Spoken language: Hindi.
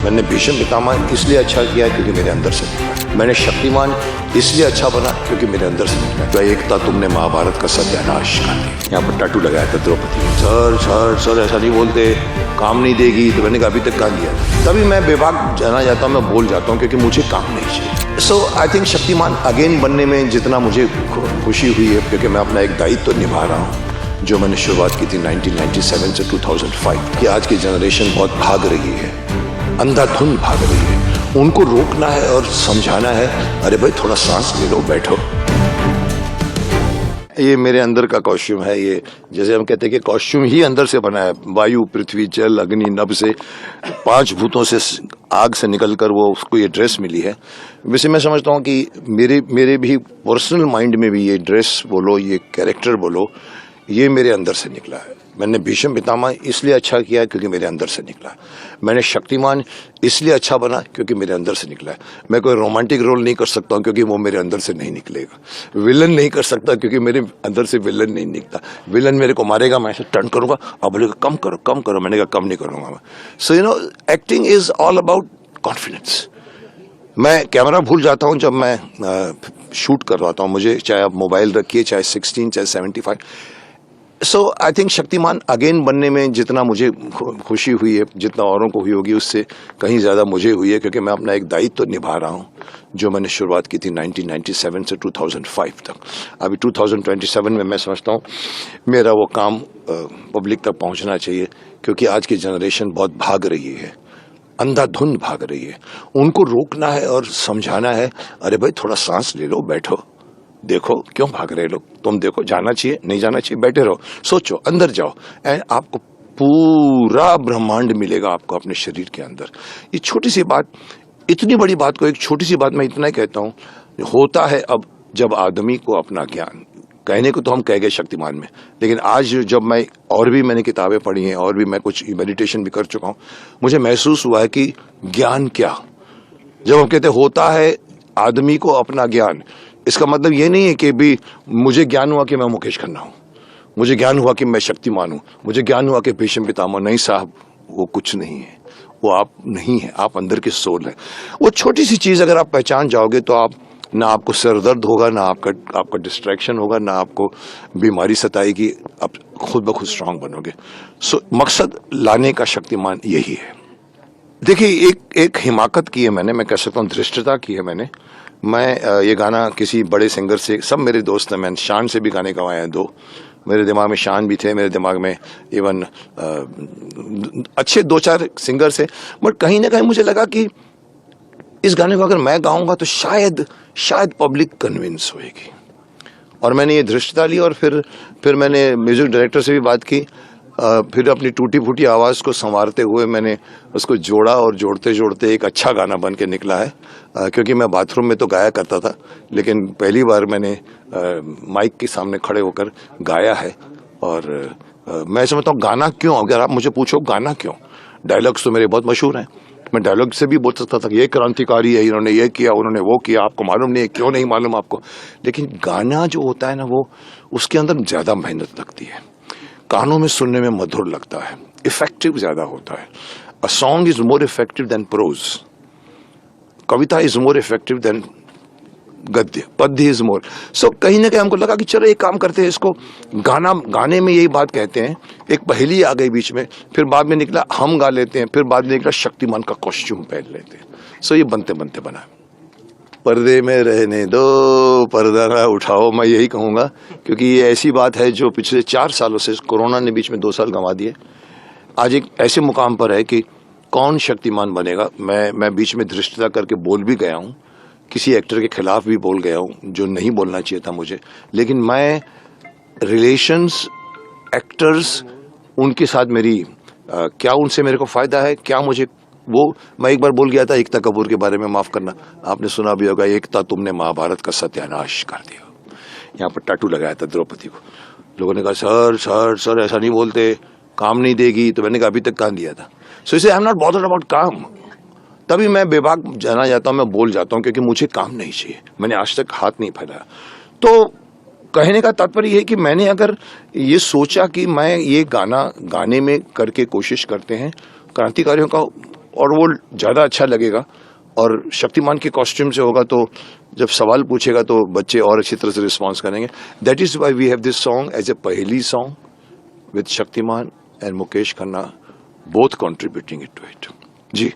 मैंने भीष्म पितामह इसलिए अच्छा किया क्योंकि मेरे अंदर से निकला। मैंने शक्तिमान इसलिए अच्छा बना क्योंकि मेरे अंदर से निकला। तो एकता तुमने महाभारत का सत्यानाश कर दिया। यहाँ पर टाटू लगाया था द्रौपदी। सर सर सर ऐसा नहीं बोलते, काम नहीं देगी। तो मैंने कहा अभी तक काम दिया। तभी मैं बेबाक जाना जाता हूँ, मैं बोल जाता हूँ क्योंकि मुझे काम नहीं चाहिए। सो आई थिंक शक्तिमान अगेन बनने में जितना मुझे खुशी हुई है क्योंकि मैं अपना एक दायित्व तो निभा रहा हूँ जो मैंने शुरुआत की थी 1997 से 2005 कि आज की जनरेशन बहुत भाग रही है, अंधाधुंध भाग रही है। उनको रोकना है और समझाना है, अरे भाई थोड़ा सांस ले लो, बैठो। ये मेरे अंदर का कॉस्ट्यूम है। ये जैसे हम कहते हैं कि कॉस्ट्यूम ही अंदर से बना है। वायु, पृथ्वी, जल, अग्नि, नभ से 5 भूतों से आग से निकलकर वो उसको ये ड्रेस मिली है। वैसे मैं समझता हूँ कि मेरे भी पर्सनल माइंड में भी ये ड्रेस बोलो, ये कैरेक्टर बोलो, ये मेरे अंदर से निकला है। मैंने भीष्म पितामह इसलिए अच्छा किया क्योंकि मेरे अंदर से निकला। मैंने शक्तिमान इसलिए अच्छा बना क्योंकि मेरे अंदर से निकला है। मैं कोई रोमांटिक रोल नहीं कर सकता हूँ क्योंकि वो मेरे अंदर से नहीं निकलेगा। विलन नहीं कर सकता क्योंकि मेरे अंदर से विलन नहीं निकलता। विलन मेरे को मारेगा, मैं ऐसे टर्न करूंगा, अब बोलेगा कम करो कम करो, मैंने कहा कम नहीं करूंगा मैं। So you know, acting is all about confidence. मैं कैमरा भूल जाता हूँ जब मैं शूट करवाता हूँ। मुझे चाहे आप मोबाइल रखिए, चाहे 16 चाहे 75। सो आई थिंक शक्तिमान अगेन बनने में जितना मुझे खुशी हुई है, जितना औरों को हुई होगी, उससे कहीं ज़्यादा मुझे हुई है क्योंकि मैं अपना एक दायित्व तो निभा रहा हूँ जो मैंने शुरुआत की थी 1997 से 2005 तक। अभी 2027 में मैं समझता हूँ मेरा वो काम पब्लिक तक पहुँचना चाहिए क्योंकि आज की जनरेशन बहुत भाग रही है, अंधाधुंध भाग रही है। उनको रोकना है और समझाना है, अरे भाई थोड़ा सांस ले लो, बैठो, देखो क्यों भाग रहे लोग, तुम देखो, जाना चाहिए नहीं जाना चाहिए, बैठे रहो, सोचो, अंदर जाओ, एंड आपको पूरा ब्रह्मांड मिलेगा आपको अपने शरीर के अंदर। ये छोटी सी बात, इतनी बड़ी बात को एक छोटी सी बात मैं इतना ही कहता हूँ, होता है अब जब आदमी को अपना ज्ञान, कहने को तो हम कह गए शक्तिमान में, लेकिन आज जब मैं और भी मैंने किताबें पढ़ी हैं और भी मैं कुछ मेडिटेशन भी कर चुका हूँ, मुझे महसूस हुआ है कि ज्ञान क्या, जब हम कहते होता है आदमी को अपना ज्ञान, इसका मतलब ये नहीं है कि भी मुझे ज्ञान हुआ कि मैं मुकेश खन्ना हूं, मुझे ज्ञान हुआ कि मैं शक्तिमान हूं, मुझे ज्ञान हुआ कि भीष्म पितामह। नहीं साहब, वो कुछ नहीं है, वो आप नहीं है, आप अंदर की सोल है। वो छोटी सी चीज अगर आप पहचान जाओगे तो आप, ना आपको सिर दर्द होगा, ना आपका डिस्ट्रैक्शन होगा, ना आपको बीमारी सताएगी, आप खुद ब खुद स्ट्रांग बनोगे। सो मकसद लाने का शक्तिमान यही है। देखिए, एक हिमाकत की है मैंने, मैं कह सकता हूँ धृष्टता की है मैंने। मैं ये गाना किसी बड़े सिंगर से, सब मेरे दोस्त हैं, मैंने शान से भी गाने गवाए हैं 2। मेरे दिमाग में शान भी थे, मेरे दिमाग में इवन अच्छे 2-4 सिंगर से, बट कहीं ना कहीं मुझे लगा कि इस गाने को अगर मैं गाऊंगा तो शायद पब्लिक कन्विंस होएगी। और मैंने ये धृष्टता ली और फिर मैंने म्यूजिक डायरेक्टर से भी बात की। फिर अपनी टूटी फूटी आवाज़ को संवारते हुए मैंने उसको जोड़ा और जोड़ते जोड़ते एक अच्छा गाना बन के निकला है। क्योंकि मैं बाथरूम में तो गाया करता था, लेकिन पहली बार मैंने माइक के सामने खड़े होकर गाया है। और मैं समझता हूँ गाना क्यों, अगर आप मुझे पूछो गाना क्यों, डायलॉग्स तो मेरे बहुत मशहूर हैं, मैं डायलॉग से भी बोल सकता था कि ये क्रांतिकारी है, इन्होंने ये किया, उन्होंने वो किया, आपको मालूम नहीं है, क्यों नहीं मालूम आपको। लेकिन गाना जो होता है ना, वो उसके अंदर ज़्यादा मेहनत लगती है, कानों में सुनने में मधुर लगता है, इफेक्टिव ज्यादा होता है। A song is more effective than prose, कविता इज मोर इफेक्टिव देन गद्य, पद्य इज मोर। सो कहीं ना कहीं हमको लगा कि चलो एक काम करते हैं, इसको गाने में यही बात कहते हैं। एक पहेली आ गई बीच में, फिर बाद में निकला हम गा लेते हैं, फिर बाद में निकला शक्तिमान का कॉस्ट्यूम पहन लेते हैं। सो ये बनते बनते बना। पर्दे में रहने दो, पर्दा ना उठाओ, मैं यही कहूँगा, क्योंकि ये ऐसी बात है जो पिछले 4 सालों से, कोरोना ने बीच में 2 साल गंवा दिए, आज एक ऐसे मुकाम पर है कि कौन शक्तिमान बनेगा। मैं बीच में धृष्टता करके बोल भी गया हूँ, किसी एक्टर के खिलाफ भी बोल गया हूँ जो नहीं बोलना चाहिए था मुझे, लेकिन मैं रिलेशंस, एक्टर्स, उनके साथ मेरी क्या उनसे मेरे को फ़ायदा है, क्या मुझे, वो मैं एक बार बोल गया था एकता कपूर के बारे में, माफ करना, आपने सुना भी होगा, एकता तुमने महाभारत का सत्यानाश कर दिया। यहाँ पर टाटू लगाया था द्रौपदी को। लोगों ने कहा सर सर सर ऐसा नहीं बोलते, काम नहीं देगी। तो मैंने कहा अभी तक काम दिया था। सो इसे I am not bothered about काम। तभी मैं बेबाक जाना जाता हूँ, मैं बोल जाता हूँ क्योंकि मुझे काम नहीं चाहिए। मैंने आज तक हाथ नहीं फैलाया। तो कहने का तात्पर्य है कि मैंने अगर ये सोचा कि मैं ये गाने में करके कोशिश करते हैं क्रांतिकारियों का और वो ज़्यादा अच्छा लगेगा। और शक्तिमान के कॉस्ट्यूम से होगा तो जब सवाल पूछेगा तो बच्चे और अच्छी तरह से रिस्पॉन्स करेंगे। That is why we have this song as a पहली song with Shaktimaan and Mukesh Khanna both contributing it to it. Ji.